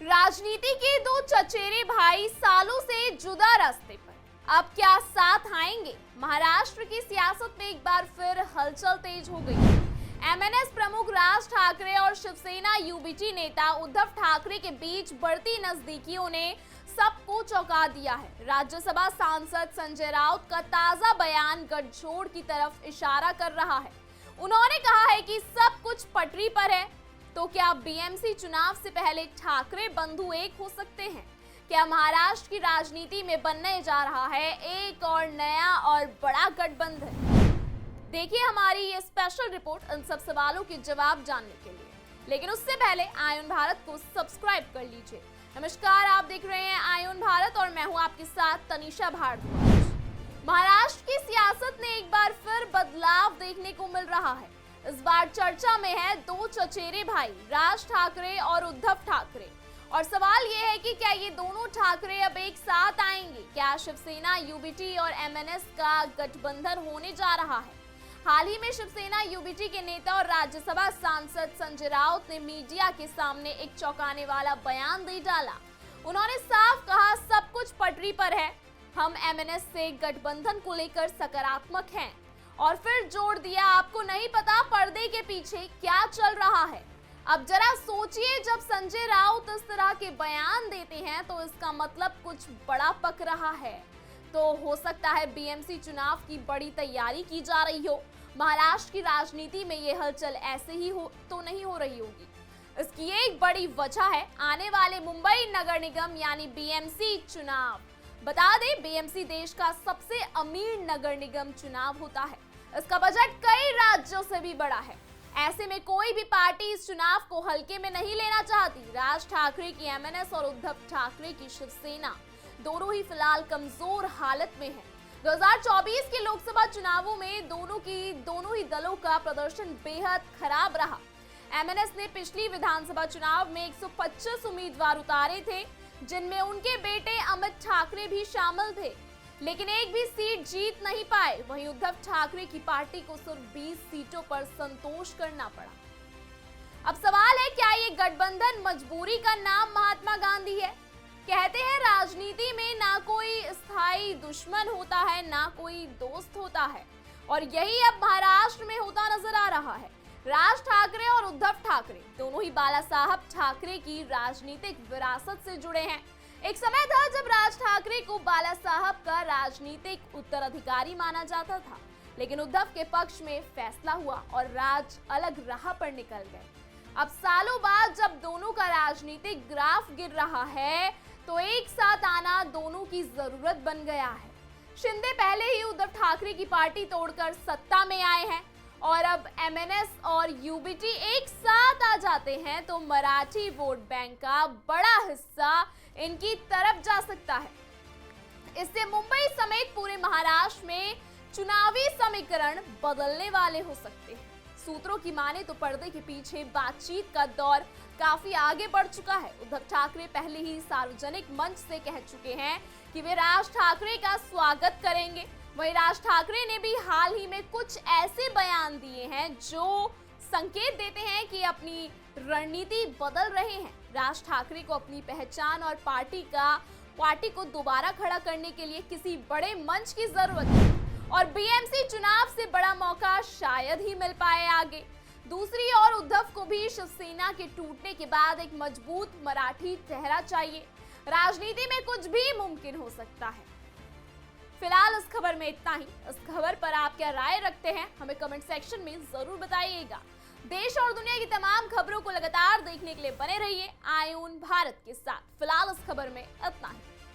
राजनीति के दो चचेरे भाई सालों से जुदा रास्ते पर अब क्या साथ आएंगे? महाराष्ट्र की सियासत में एक बार फिर हलचल तेज हो गई। एमएनएस प्रमुख राज ठाकरे और शिवसेना यूबीटी नेता उद्धव ठाकरे के बीच बढ़ती नजदीकियों ने सबको चौंका दिया है। राज्यसभा सांसद संजय राउत का ताजा बयान गठजोड़ की तरफ इशारा कर रहा है। उन्होंने कहा है कि सब कुछ पटरी पर है। तो क्या बीएमसी चुनाव से पहले ठाकरे बंधु एक हो सकते हैं? क्या महाराष्ट्र की राजनीति में बनने जा रहा है एक और नया और बड़ा गठबंधन? देखिए हमारी ये स्पेशल रिपोर्ट इन सब सवालों के जवाब जानने के लिए। लेकिन उससे पहले आयुन भारत को सब्सक्राइब कर लीजिए। नमस्कार, आप देख रहे हैं आयुन भारत और मैं हूं आपके साथ तनिषा भारद्वाज। महाराष्ट्र की सियासत में एक बार फिर बदलाव देखने को मिल रहा है। इस बार चर्चा में है दो चचेरे भाई राज ठाकरे और उद्धव ठाकरे। और सवाल ये है कि क्या ये दोनों ठाकरे अब एक साथ आएंगे? क्या शिवसेना यूबीटी और एमएनएस का गठबंधन होने जा रहा है? हाल ही में शिवसेना यूबीटी के नेता और राज्यसभा सांसद संजय राउत ने मीडिया के सामने एक चौंकाने वाला बयान दे डाला। उन्होंने साफ कहा सब कुछ पटरी पर है, हम एमएनएस से गठबंधन को लेकर सकारात्मक हैं। और फिर जोड़ दिया, आपको नहीं पता पर्दे के पीछे क्या चल रहा है। अब जरा सोचिए, जब संजय राउत इस तरह के बयान देते हैं तो इसका मतलब कुछ बड़ा पक रहा है। तो हो सकता है बीएमसी चुनाव की बड़ी तैयारी की जा रही हो। महाराष्ट्र की राजनीति में ये हलचल ऐसे ही हो तो नहीं हो रही होगी। इसकी एक बड़ी वजह है आने वाले मुंबई नगर निगम यानी बीएमसी चुनाव। बता दें, बीएमसी देश का सबसे अमीर नगर निगम चुनाव होता है। इसका बजट कई राज्यों से भी बड़ा है। ऐसे में कोई भी पार्टी इस चुनाव को हल्के में नहीं लेना चाहती। राज ठाकरे की एमएनएस और उद्धव ठाकरे की शिवसेना दोनों ही फिलहाल कमजोर हालत में है। 2024 के लोकसभा चुनावों में दोनों ही दलों का प्रदर्शन बेहद खराब रहा। एमएनएस ने पिछली विधानसभा चुनाव में 125 उम्मीदवार उतारे थे, जिनमें उनके बेटे अमित ठाकरे भी शामिल थे, लेकिन एक भी सीट जीत नहीं पाए। वहीं उद्धव ठाकरे की पार्टी को सिर्फ 20 सीटों पर संतोष करना पड़ा। अब सवाल है, क्या ये गठबंधन मजबूरी का नाम महात्मा गांधी है? कहते हैं राजनीति में ना कोई स्थायी दुश्मन होता है, ना कोई दोस्त होता है, और यही अब महाराष्ट्र में होता नजर आ रहा है। राज ठाकरे और उद्धव ठाकरे दोनों ही बाला साहब ठाकरे की राजनीतिक विरासत से जुड़े हैं। एक समय था जब राज ठाकरे को बाला साहब का राजनीतिक उत्तराधिकारी माना जाता था, लेकिन उद्धव के पक्ष में फैसला हुआ और राज अलग राह पर निकल गए। अब सालों बाद जब दोनों का राजनीतिक ग्राफ गिर रहा है तो एक साथ आना दोनों की जरूरत बन गया है। शिंदे पहले ही उद्धव ठाकरे की पार्टी तोड़कर सत्ता में आए हैं और अब एमएनएस और यूबीटी एक साथ आ जाते हैं तो मराठी वोट बैंक का बड़ा हिस्सा इनकी तरफ जा सकता है। इससे मुंबई समेत पूरे महाराष्ट्र में चुनावी समीकरण बदलने वाले हो सकते हैं। सूत्रों की माने तो पर्दे के पीछे बातचीत का दौर काफी आगे बढ़ चुका है। उद्धव ठाकरे पहले ही सार्वजनिक मंच से कह चुके हैं कि वे राज ठाकरे का स्वागत करेंगे। वहीं राज ठाकरे ने भी हाल ही में कुछ ऐसे बयान दिए हैं जो संकेत देते हैं कि अपनी रणनीति बदल रहे हैं। राज ठाकरे को अपनी पहचान और पार्टी को दोबारा खड़ा करने के लिए किसी बड़े मंच की जरूरत है और बीएमसी चुनाव से बड़ा मौका शायद ही मिल पाए आगे। दूसरी ओर उद्धव को भी शिवसेना के टूटने के बाद एक मजबूत मराठी चेहरा चाहिए। राजनीति में कुछ भी मुमकिन हो सकता है। फिलहाल इस खबर में इतना ही। इस खबर पर आप क्या राय रखते हैं हमें कमेंट सेक्शन में जरूर बताइएगा। देश और दुनिया की तमाम खबरों को लगातार देखने के लिए बने रहिए आयुन भारत के साथ। फिलहाल इस खबर में इतना ही।